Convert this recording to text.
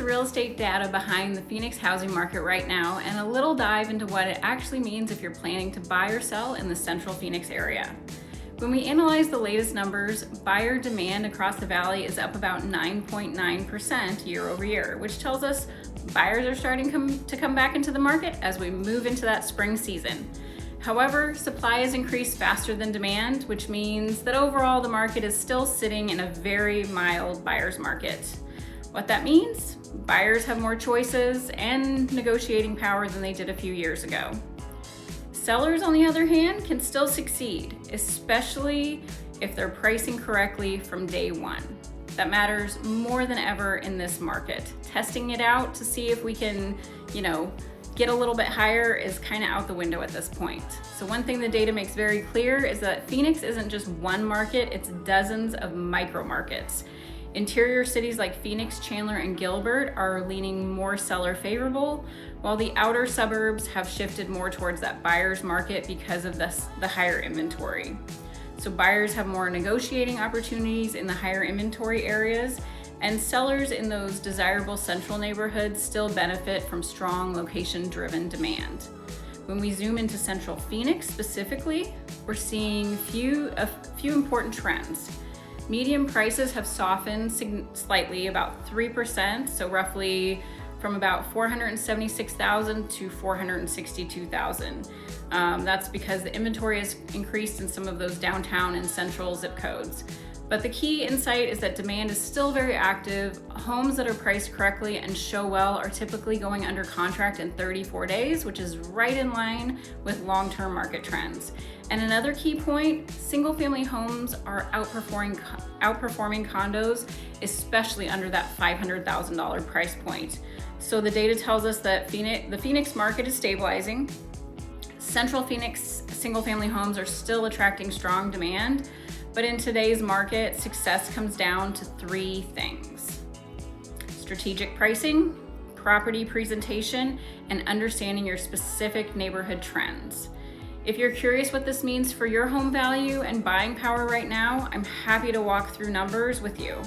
real estate data behind the Phoenix housing market right now and a little dive into what it actually means if you're planning to buy or sell in the central Phoenix area. When we analyze the latest numbers, buyer demand across the valley is up about 9.9% year over year, which tells us buyers are starting to come back into the market as we move into that spring season. However, supply has increased faster than demand, which means that overall the market is still sitting in a very mild buyer's market. What that means? Buyers have more choices and negotiating power than they did a few years ago. Sellers, on the other hand, can still succeed, especially if they're pricing correctly from day one. That matters more than ever in this market. Testing it out to see if we can, get a little bit higher is kind of out the window at this point. So one thing the data makes very clear is that Phoenix isn't just one market, it's dozens of micro markets. Interior cities like Phoenix, Chandler, and Gilbert are leaning more seller favorable, while the outer suburbs have shifted more towards that buyer's market because of the higher inventory. So buyers have more negotiating opportunities in the higher inventory areas, and sellers in those desirable central neighborhoods still benefit from strong location-driven demand. When we zoom into central Phoenix specifically, we're seeing a few important trends. Median prices have softened slightly, about 3%, so roughly from about $476,000 to $462,000. That's because the inventory has increased in some of those downtown and central zip codes. But the key insight is that demand is still very active. Homes that are priced correctly and show well are typically going under contract in 34 days, which is right in line with long-term market trends. And another key point, single-family homes are outperforming condos, especially under that $500,000 price point. So the data tells us that the Phoenix market is stabilizing. Central Phoenix single-family homes are still attracting strong demand, but in today's market, success comes down to three things: strategic pricing, property presentation, and understanding your specific neighborhood trends. If you're curious what this means for your home value and buying power right now, I'm happy to walk through numbers with you.